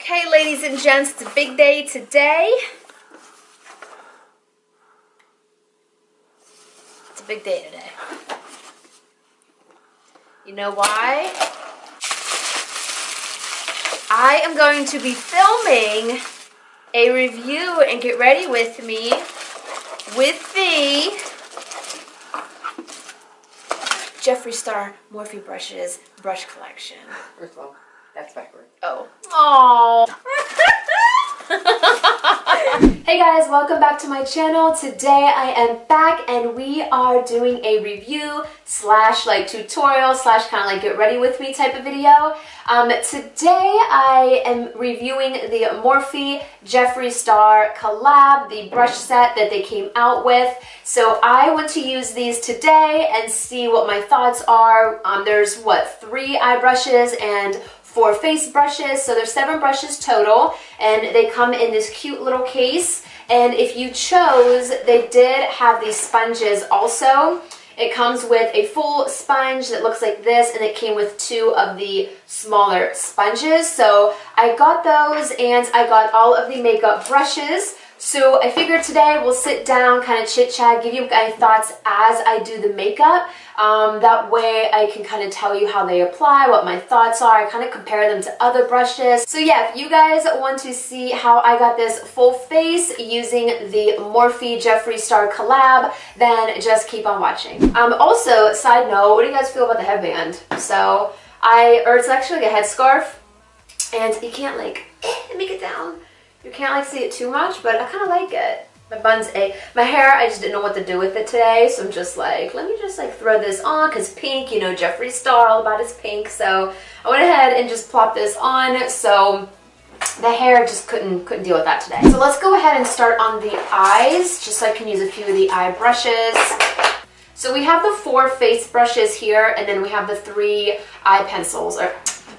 Okay, ladies and gents, it's a big day today. It's a big day today. You know why? I am going to be filming a review, and get ready with me, with the Jeffree Star Morphe brushes brush collection. First of all, that's backward. Oh. Aww. Hey guys, welcome back to my channel. Today I am back and we are doing a review slash like tutorial slash kind of like get ready with me type of video. Today I am reviewing the Morphe Jeffree Star collab, the brush set that they came out with. So I want to use these today and see what my thoughts are. There's what, 3 eye brushes and 4 face brushes, so there's 7 brushes total, and they come in this cute little case. And if you chose, they did have these sponges also. It comes with a full sponge that looks like this, and it came with 2 of the smaller sponges. So I got those, and I got all of the makeup brushes. So I figured today we'll sit down, kind of chit chat, give you my thoughts as I do the makeup. That way I can kind of tell you how they apply, what my thoughts are, I kind of compare them to other brushes. So yeah, if you guys want to see how I got this full face using the Morphe Jeffree Star collab, then just keep on watching. Also, side note, what do you guys feel about the headband? So it's actually like a headscarf, and you can't like, make it down. You can't like see it too much, but I kind of like it. My hair, I just didn't know what to do with it today, so I'm just like, let me just like throw this on, because pink, you know, Jeffree Star, all about his pink, so I went ahead and just plopped this on, so the hair just couldn't deal with that today. So let's go ahead and start on the eyes, just so I can use a few of the eye brushes. So we have the 4 face brushes here, and then we have the 3 eye pencils, or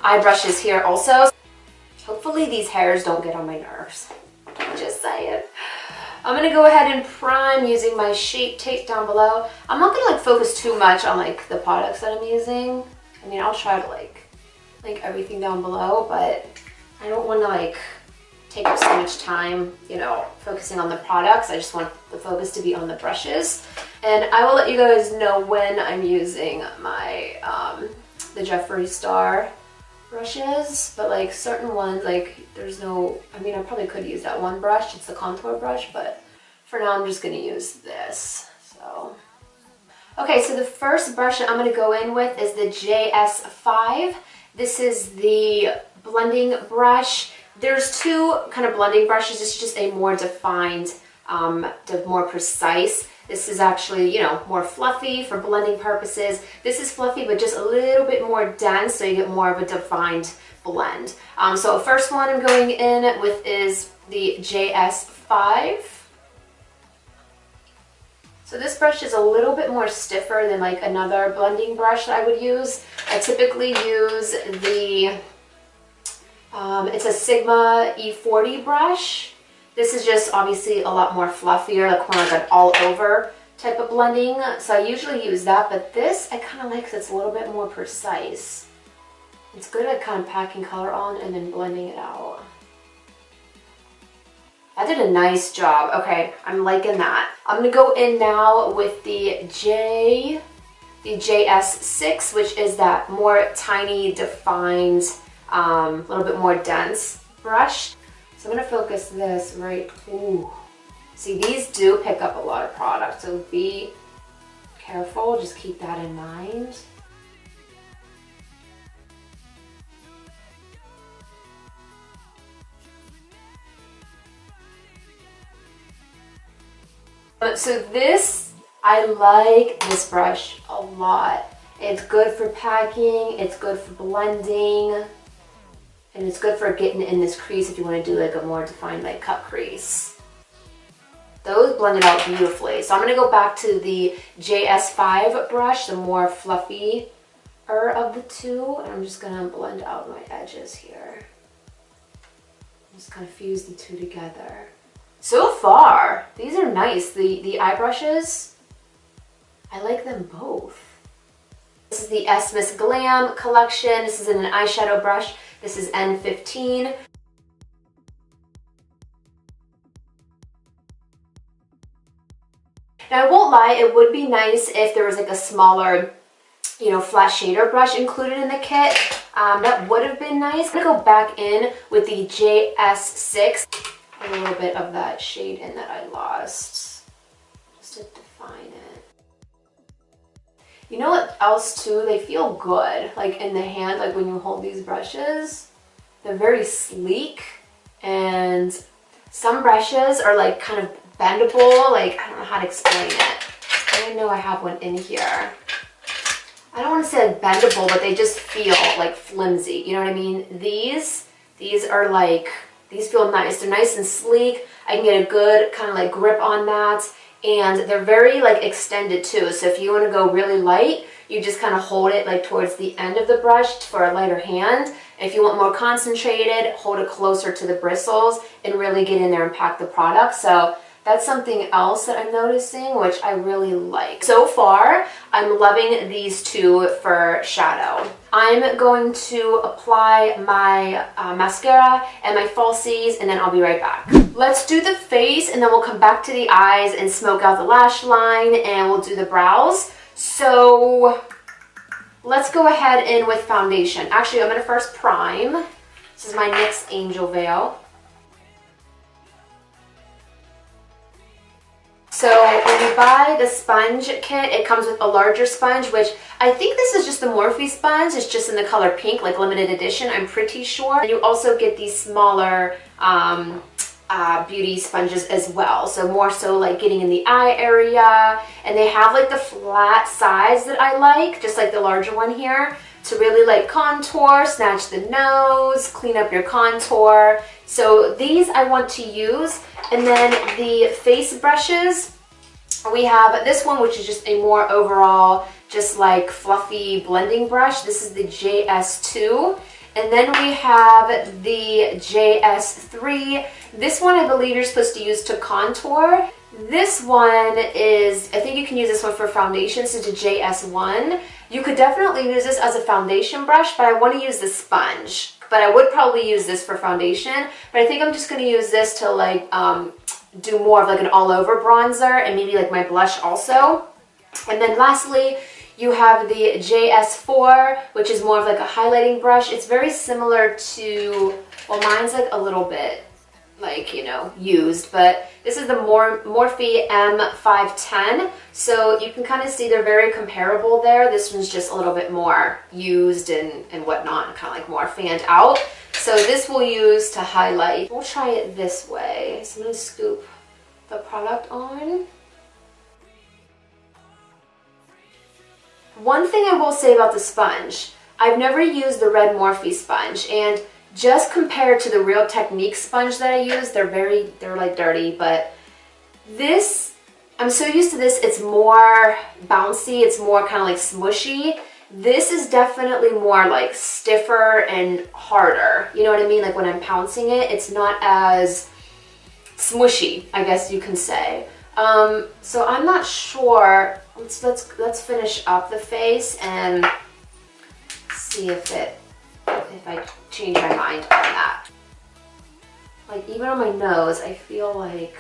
eye brushes here also. Hopefully these hairs don't get on my nerves. Just saying. I'm gonna go ahead and prime using my Shape Tape down below. I'm not gonna like focus too much on like the products that I'm using. I mean, I'll try to like link everything down below, but I don't want to like take up so much time, you know, focusing on the products. I just want the focus to be on the brushes. And I will let you guys know when I'm using my the Jeffree Star brushes, but like certain ones, like there's no, I mean, I probably could use that one brush, it's the contour brush, but for now I'm just gonna use this. So okay, so the first brush that I'm gonna go in with is the JS5. This is the blending brush. There's 2 kind of blending brushes. It's just a more defined, more precise. This is actually, you know, more fluffy for blending purposes. This is fluffy, but just a little bit more dense, so you get more of a defined blend. So the first one I'm going in with is the JS5. So this brush is a little bit more stiffer than like another blending brush that I would use. I typically use the, it's a Sigma E40 brush. This is just obviously a lot more fluffier, like more like an all over type of blending. So I usually use that, but this I kind of like because it's a little bit more precise. It's good at kind of packing color on and then blending it out. I did a nice job. Okay, I'm liking that. I'm gonna go in now with the JS6, which is that more tiny, defined, a little bit more dense brush. So I'm gonna focus this right, ooh. See, these do pick up a lot of product, so be careful, just keep that in mind. So this, I like this brush a lot. It's good for packing, it's good for blending, and it's good for getting in this crease if you want to do like a more defined like cut crease. Those blended out beautifully. So I'm going to go back to the JS5 brush, the more fluffy of the 2. And I'm just going to blend out my edges here. Just kind of fuse the 2 together. So far, these are nice. The eye brushes, I like them both. This is the S Miss Glam collection. This is in an eyeshadow brush. This is N15. And I won't lie, it would be nice if there was like a smaller, you know, flat shader brush included in the kit. That would have been nice. I'm gonna go back in with the JS6. A little bit of that shade in that I lost, just to define it. You know what else too? They feel good, like in the hand, like when you hold these brushes. They're very sleek, and some brushes are like kind of bendable, like I don't know how to explain it. I know I have one in here. I don't want to say like bendable, but they just feel like flimsy, you know what I mean? These are like, these feel nice. They're nice and sleek. I can get a good kind of like grip on that. And they're very like extended too. So if you want to go really light, you just kind of hold it like towards the end of the brush for a lighter hand. And if you want more concentrated, hold it closer to the bristles and really get in there and pack the product. So that's something else that I'm noticing, which I really like. So far, I'm loving these two for shadow. I'm going to apply my mascara and my falsies, and then I'll be right back. Let's do the face, and then we'll come back to the eyes and smoke out the lash line, and we'll do the brows. So let's go ahead in with foundation. Actually, I'm gonna first prime. This is my NYX Angel Veil. So when you buy the sponge kit, it comes with a larger sponge, which I think this is just the Morphe sponge. It's just in the color pink, like limited edition, I'm pretty sure. And you also get these smaller beauty sponges as well. So more so like getting in the eye area. And they have like the flat sides that I like, just like the larger one here, to really like contour, snatch the nose, clean up your contour. So these I want to use. And then the face brushes, we have this one, which is just a more overall, just like fluffy blending brush. This is the JS2. And then we have the JS3. This one I believe you're supposed to use to contour. This one is, I think you can use this one for foundation, so it's a JS1. You could definitely use this as a foundation brush, but I want to use the sponge. But I would probably use this for foundation. But I think I'm just going to use this to like do more of like an all-over bronzer and maybe like my blush also. And then lastly, you have the JS4, which is more of like a highlighting brush. It's very similar to, well, mine's like a little bit like, you know, used, but this is the Morphe M510. So you can kind of see they're very comparable there. This one's just a little bit more used and whatnot, kind of like more fanned out. So this we'll use to highlight. We'll try it this way. So I'm gonna scoop the product on. One thing I will say about the sponge, I've never used the red Morphe sponge, and just compared to the Real Technique sponge that I use, they're like dirty, but this, I'm so used to this, it's more bouncy, it's more kind of like smushy. This is definitely more like stiffer and harder. You know what I mean? Like when I'm pouncing it, it's not as smushy, I guess you can say. So I'm not sure. Let's finish up the face and see if I change my mind on that. Like even on my nose, I feel like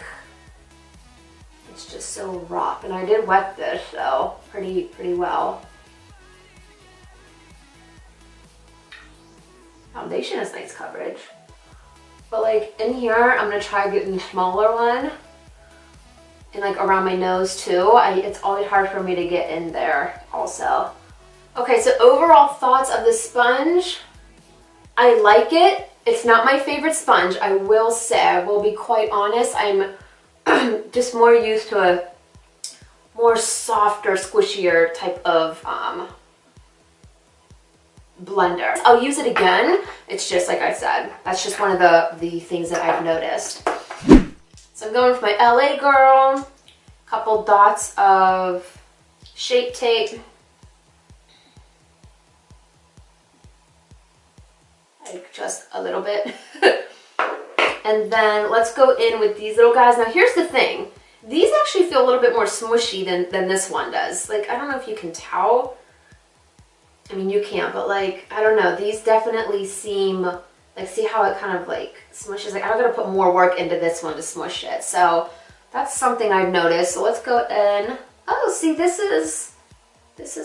it's just so rough. And I did wet this, so pretty well. Foundation has nice coverage. But like in here, I'm gonna try getting the smaller one. And like around my nose too. It's always hard for me to get in there also. Okay, so overall thoughts of the sponge. I like it. It's not my favorite sponge, I will say. I will be quite honest. I'm just more used to a more softer, squishier type of blender. I'll use it again. It's just like I said, that's just one of the things that I've noticed. So I'm going with my LA Girl, a couple dots of Shape Tape. Like just a little bit. And then let's go in with these little guys. Now here's the thing. These actually feel a little bit more smushy than this one does. Like, I don't know if you can tell. I mean, you can't, but like, I don't know. These definitely seem, like, see how it kind of like smushes? Like, I'm gonna put more work into this one to smush it. So That's something I've noticed. So let's go in. Oh, see, this is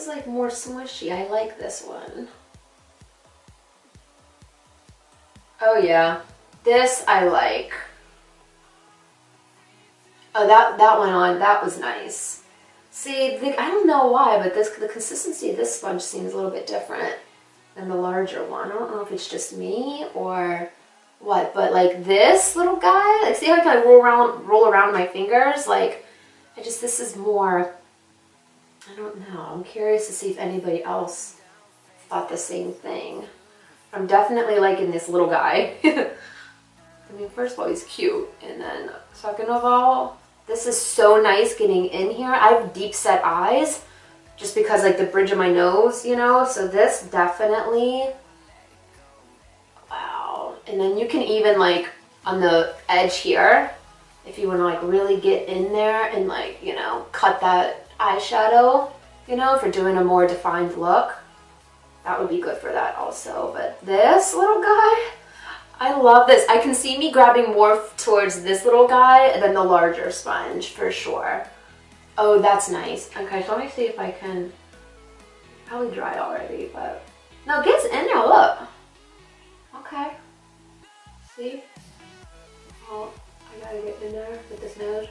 like more smushy. I like this one. Oh yeah, this I like. Oh, that went on. That was nice. See, I don't know why, but the consistency of this sponge seems a little bit different than the larger one. I don't know if it's just me or what, but like this little guy, like see how I can like roll around my fingers? Like, this is more, I don't know. I'm curious to see if anybody else thought the same thing. I'm definitely liking this little guy. I mean, first of all, he's cute, and then second of all, this is so nice getting in here. I have deep set eyes just because like the bridge of my nose, you know, so this definitely, wow. And then you can even like on the edge here, if you want to like really get in there and like, you know, cut that eyeshadow, you know, for doing a more defined look, that would be good for that also. But this little guy, I love this. I can see me grabbing more towards this little guy than the larger sponge for sure. Oh, that's nice. Okay, so let me see if I can, probably dry already, but no, it gets in there, look. Okay, see? Oh, I gotta get in there with this node.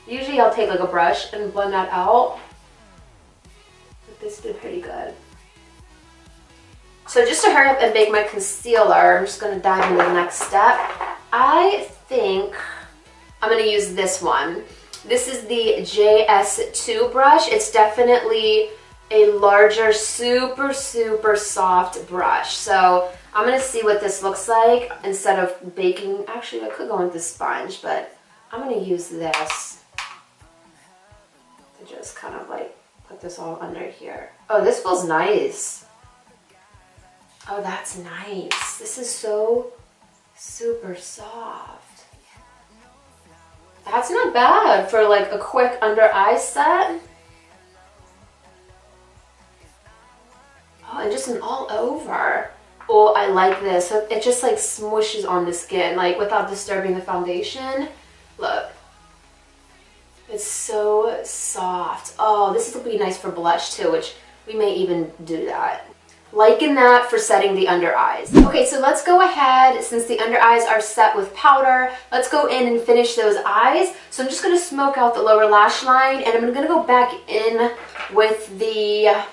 Usually I'll take like a brush and blend that out, but this did pretty good. So just to hurry up and bake my concealer, I'm just going to dive into the next step. I think I'm going to use this one. This is the JS2 brush. It's definitely a larger, super, super soft brush. So I'm going to see what this looks like instead of baking. Actually, I could go with the sponge, but I'm going to use this to just kind of like put this all under here. Oh, this feels nice. Oh, that's nice. This is so super soft. That's not bad for like a quick under eye set. Oh, and just an all over. Oh, I like this. It just like smooshes on the skin, like without disturbing the foundation. Look. It's so soft. Oh, this will be nice for blush too, which we may even do that. Liking that for setting the under eyes. Okay, so let's go ahead, since the under eyes are set with powder, let's go in and finish those eyes. So I'm just going to smoke out the lower lash line, and I'm going to go back in with the,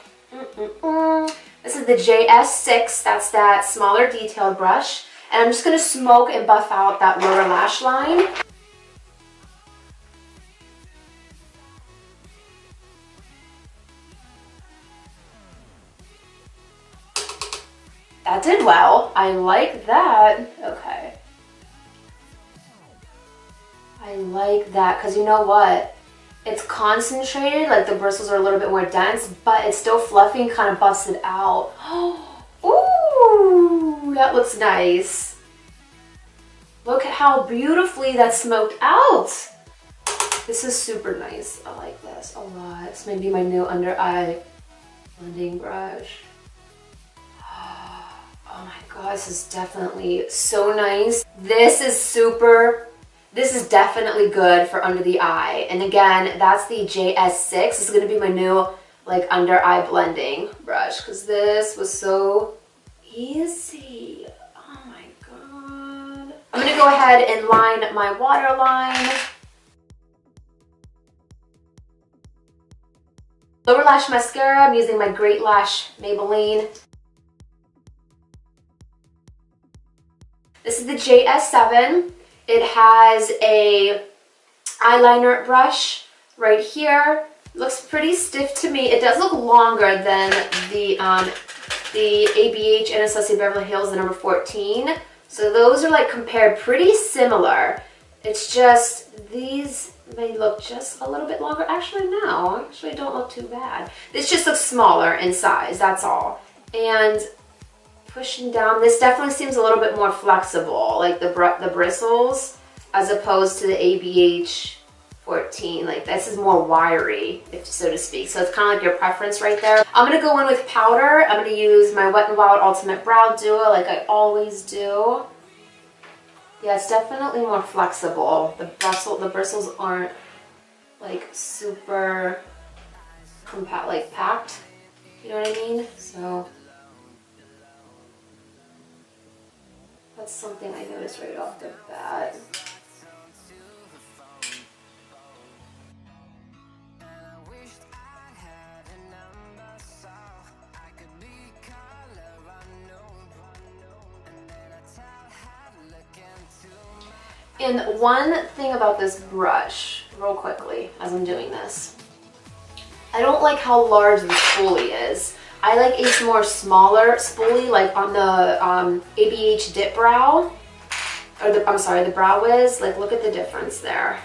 this is the JS6, that's that smaller detailed brush, and I'm just going to smoke and buff out that lower lash line. That did well. I like that. Okay. I like that because you know what? It's concentrated, like the bristles are a little bit more dense, but it's still fluffy and kind of busted out. Ooh, that looks nice. Look at how beautifully that's smoked out. This is super nice. I like this a lot. This may be my new under eye blending brush. Oh my god, this is definitely so nice. This is definitely good for under the eye. And again, that's the JS6. This is gonna be my new like under eye blending brush because this was so easy. Oh my god. I'm gonna go ahead and line my waterline. Lower lash mascara, I'm using my Great Lash Maybelline. This is the JS7. It has a eyeliner brush right here. Looks pretty stiff to me. It does look longer than the ABH Anastasia Beverly Hills, the number 14. So those are like compared pretty similar. It's just these may look just a little bit longer. Actually, no. Actually, don't look too bad. This just looks smaller in size. That's all. And pushing down, this definitely seems a little bit more flexible, like the bristles, as opposed to the ABH 14. Like this is more wiry, if so to speak. So it's kind of like your preference right there. I'm gonna go in with powder. I'm gonna use my Wet n Wild Ultimate Brow Duo, like I always do. Yeah, it's definitely more flexible. The bristles aren't like super compact, like packed. You know what I mean? So that's something I noticed right off the bat. And one thing about this brush, real quickly, as I'm doing this, I don't like how large the spoolie is. I like a more smaller spoolie, like on the ABH Dip Brow, or the Brow Wiz. Like, look at the difference there.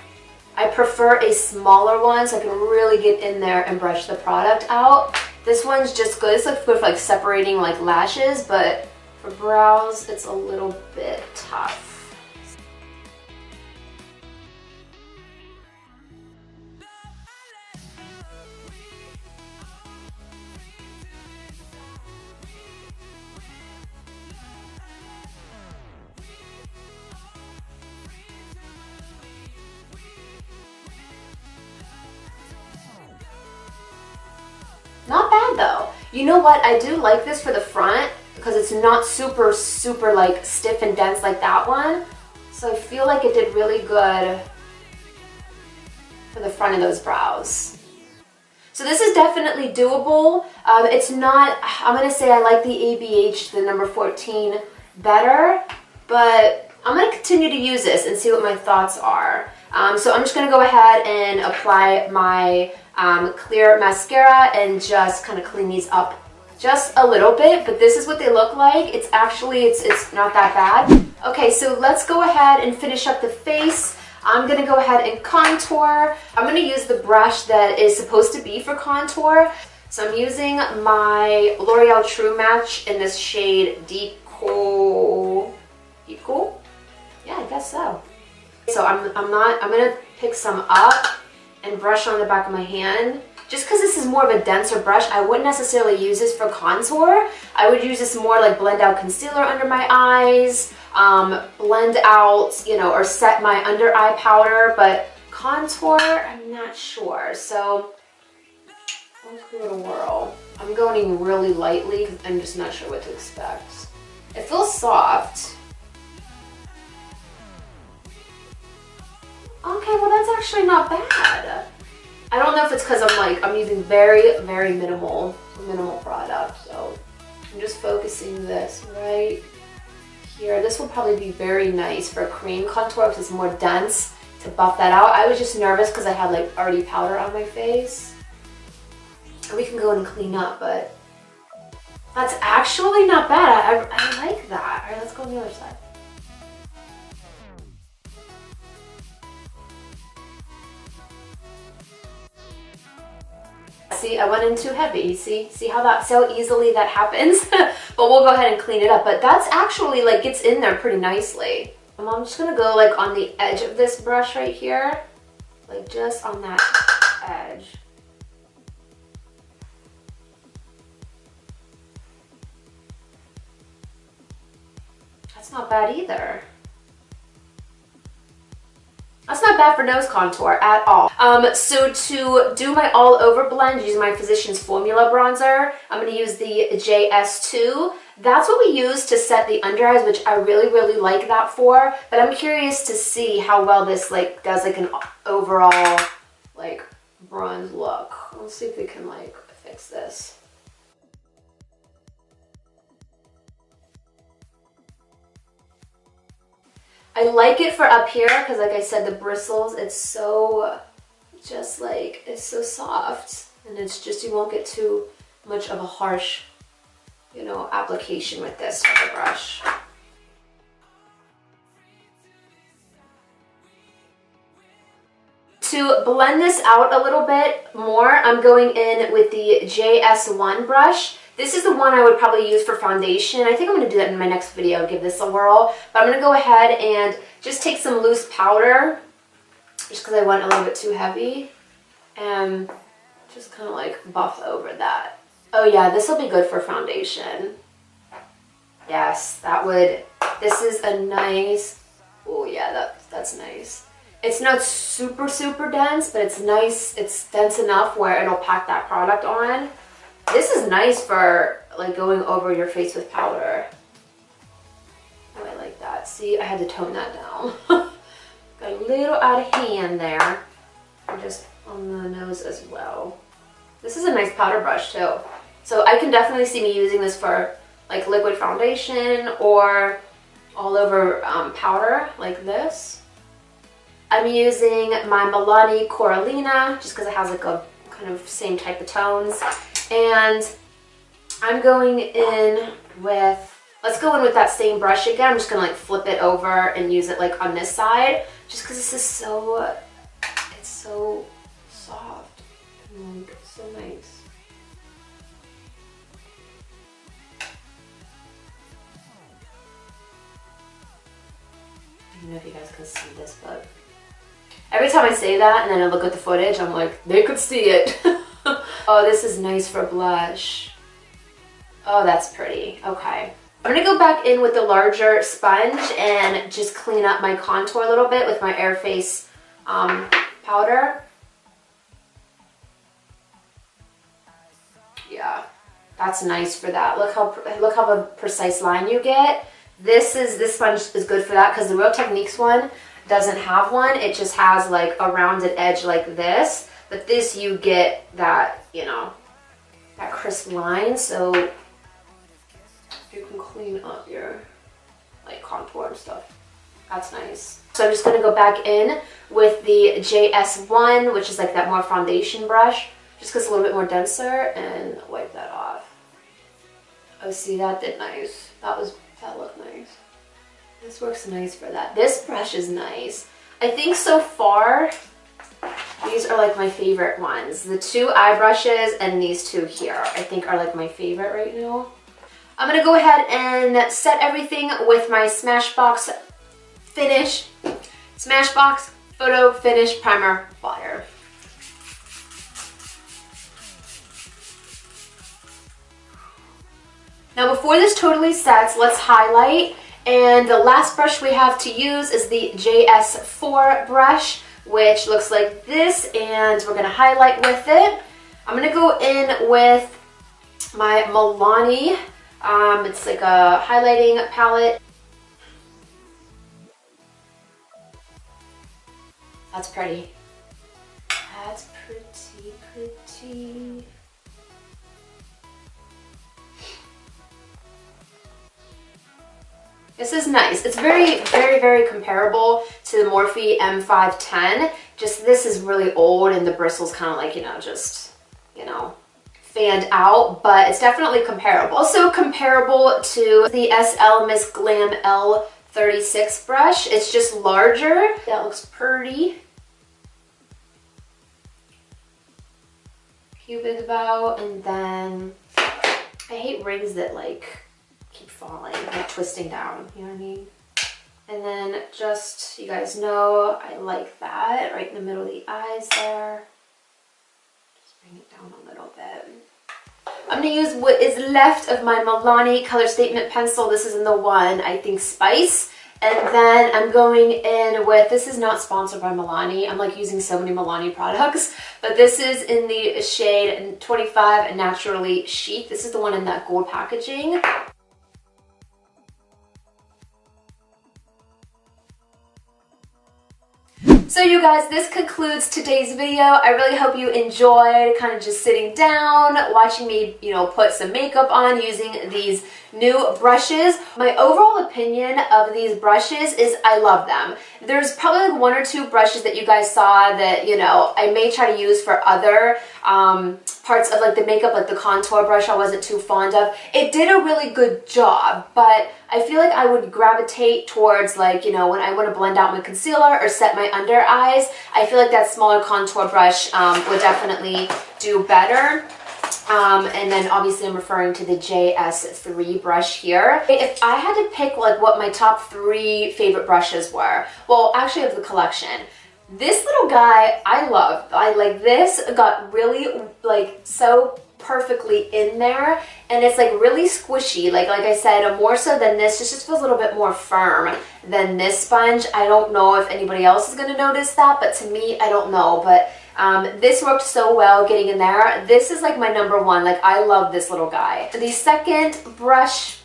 I prefer a smaller one so I can really get in there and brush the product out. This one's just good. It's like good for like separating like lashes, but for brows, it's a little bit tough. Not bad though. You know what? I do like this for the front because it's not super, super like stiff and dense like that one. So I feel like it did really good for the front of those brows. So this is definitely doable. It's not, I'm gonna say I like the ABH, the number 14 better, but I'm gonna continue to use this and see what my thoughts are. So I'm just gonna go ahead and apply my clear mascara and just kind of clean these up just a little bit, but this is what they look like. It's actually, it's not that bad. Okay, so let's go ahead and finish up the face. I'm gonna go ahead and contour. I'm gonna use the brush that is supposed to be for contour. So I'm using my L'Oreal True Match in this shade Deep Cool. Deep Cool? Yeah, I guess so. So I'm gonna pick some up and brush on the back of my hand. Just because this is more of a denser brush, I wouldn't necessarily use this for contour. I would use this more like blend out concealer under my eyes, blend out, you know, or set my under eye powder, but contour, I'm not sure. So let's give it a whirl. I'm going really lightly because I'm just not sure what to expect. It feels soft. Okay, well that's actually not bad. I don't know if it's because I'm using very, very minimal product, so I'm just focusing this right here. This will probably be very nice for cream contour because it's more dense to buff that out. I was just nervous because I had like already powder on my face. And we can go and clean up, but that's actually not bad. I like that. All right, let's go on the other side. See, I went in too heavy. See how easily that happens? But we'll go ahead and clean it up. But that's actually like gets in there pretty nicely. I'm just gonna go like on the edge of this brush right here, like just on that edge. That's not bad either. That's not bad for nose contour at all. So to do my all over blend using my Physicians Formula bronzer, I'm going to use the JS2. That's what we use to set the under eyes, which I really, really like that for. But I'm curious to see how well this like does like an overall like bronze look. Let's see if we can like fix this. I like it for up here because like I said, the bristles, it's so just like, it's so soft and it's just, you won't get too much of a harsh, you know, application with this type of brush. To blend this out a little bit more, I'm going in with the JS1 brush. This is the one I would probably use for foundation. I think I'm going to do that in my next video, give this a whirl. But I'm going to go ahead and just take some loose powder, just because I went a little bit too heavy, and just kind of like buff over that. Oh yeah, this will be good for foundation. Yes, that would, this is a nice yeah, that's nice. It's not super, super dense, but it's nice. It's dense enough where it'll pack that product on. This is nice for like going over your face with powder. Oh, I like that. See, I had to tone that down. Got a little out of hand there. And just on the nose as well. This is a nice powder brush too. So I can definitely see me using this for like liquid foundation or all over powder like this. I'm using my Milani Coralina just because it has like a kind of same type of tones. And I'm going in with, let's go in with that same brush again. I'm just gonna like flip it over and use it like on this side just because this is so, it's so soft and like so nice. I don't know if you guys can see this, but every time I say that and then I look at the footage, I'm like, they could see it. Oh, this is nice for blush. Oh, that's pretty. Okay. I'm gonna go back in with the larger sponge and just clean up my contour a little bit with my Air Face powder. Yeah, that's nice for that. Look how precise line you get. This sponge is good for that because the Real Techniques one doesn't have one. It just has like a rounded edge like this, but this you get that, you know, that crisp line, so you can clean up your like contour and stuff. That's nice. So I'm just gonna go back in with the JS1, which is like that more foundation brush, just because it's a little bit more denser, and wipe that off. Oh, see, that did nice. That looked nice. This works nice for that. This brush is nice. I think so far, these are like my favorite ones. The two eye brushes and these two here, I think are like my favorite right now. I'm gonna go ahead and set everything with my Smashbox Photo Finish Primer Butter. Now before this totally sets, let's highlight. And the last brush we have to use is the JS4 brush, which looks like this, and we're gonna highlight with it. I'm gonna go in with my Milani. It's like a highlighting palette. That's pretty. That's pretty. This is nice. It's very comparable to the Morphe M510. Just this is really old and the bristles kind of like, you know, just, you know, fanned out, but it's definitely comparable. Also comparable to the SL Miss Glam L36 brush. It's just larger. That looks pretty. Cupid's bow, and then I hate rings that like keep falling, like twisting down, you know what I mean? And then just, you guys know, I like that right in the middle of the eyes there. Just bring it down a little bit. I'm gonna use what is left of my Milani Color Statement Pencil. This is in the one, I think, Spice. And then I'm going in with, this is not sponsored by Milani. I'm like using so many Milani products, but this is in the shade 25 Naturally Chic. This is the one in that gold packaging. So you guys, this concludes today's video. I really hope you enjoyed kind of just sitting down, watching me, you know, put some makeup on using these new brushes. My overall opinion of these brushes is I love them. There's probably like one or two brushes that you guys saw that, you know, I may try to use for other parts of like the makeup, like the contour brush I wasn't too fond of. It did a really good job, but I feel like I would gravitate towards like, you know, when I want to blend out my concealer or set my under eyes, I feel like that smaller contour brush would definitely do better. And then obviously I'm referring to the JS3 brush here. If I had to pick like what my top 3 favorite brushes were, well, actually of the collection, this little guy I love. I like this, got really like so perfectly in there, and it's like really squishy, like I said, more so than this. This just feels a little bit more firm than this sponge. I don't know if anybody else is going to notice that, but to me, I don't know. But this worked so well getting in there. This is like my number one. Like, I love this little guy. The second brush,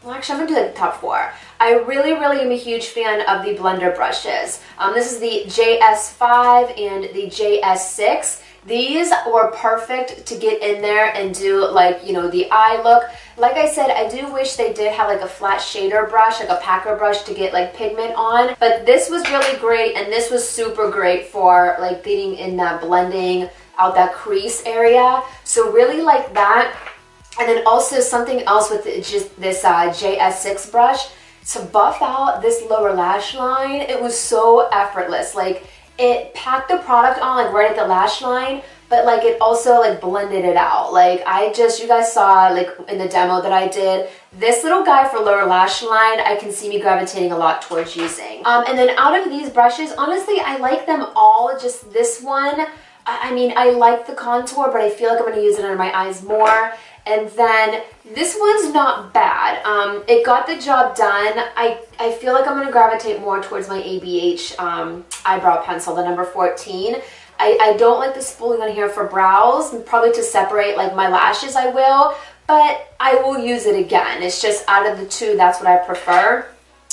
well, actually, I'm gonna do the top four. I really am a huge fan of the blender brushes. This is the JS5 and the JS6. These were perfect to get in there and do, like, you know, the eye look. Like I said, I do wish they did have like a flat shader brush, like a packer brush to get like pigment on. But this was really great, and this was super great for like getting in that blending out that crease area. So really like that. And then also something else with just this JS6 brush to buff out this lower lash line. It was so effortless. Like, it packed the product on like right at the lash line, but like it also like blended it out. Like, you guys saw like in the demo that I did, this little guy for lower lash line, I can see me gravitating a lot towards using. And then out of these brushes, honestly, I like them all. Just this one, I mean, I like the contour, but I feel like I'm going to use it under my eyes more. And then this one's not bad. It got the job done. I feel like I'm going to gravitate more towards my ABH eyebrow pencil, the number 14. I don't like the spooling on here for brows. Probably to separate like my lashes I will, but I will use it again. It's just out of the two, that's what I prefer.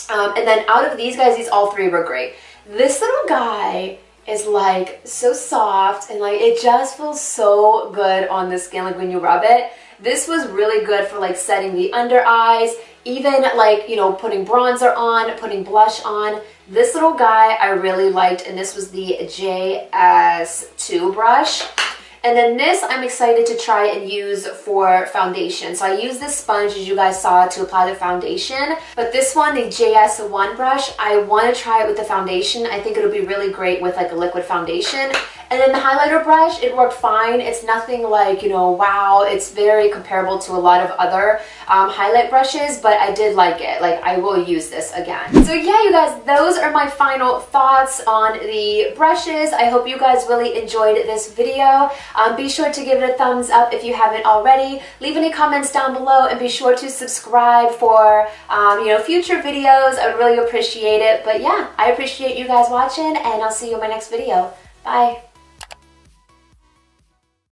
And then out of these guys, these all three were great. This little guy is like so soft, and like it just feels so good on the skin, like when you rub it. This was really good for like setting the under eyes, even like, you know, putting bronzer on, putting blush on. This little guy I really liked, and this was the JS2 brush. And then this I'm excited to try and use for foundation. So I use this sponge, as you guys saw, to apply the foundation. But this one, the JS1 brush, I want to try it with the foundation. I think it'll be really great with like a liquid foundation. And then the highlighter brush, it worked fine. It's nothing like, you know, wow. It's very comparable to a lot of other highlight brushes, but I did like it. Like, I will use this again. So yeah, you guys, those are my final thoughts on the brushes. I hope you guys really enjoyed this video. Be sure to give it a thumbs up if you haven't already. Leave any comments down below, and be sure to subscribe for you know, future videos. I would really appreciate it. But yeah, I appreciate you guys watching, and I'll see you in my next video. Bye.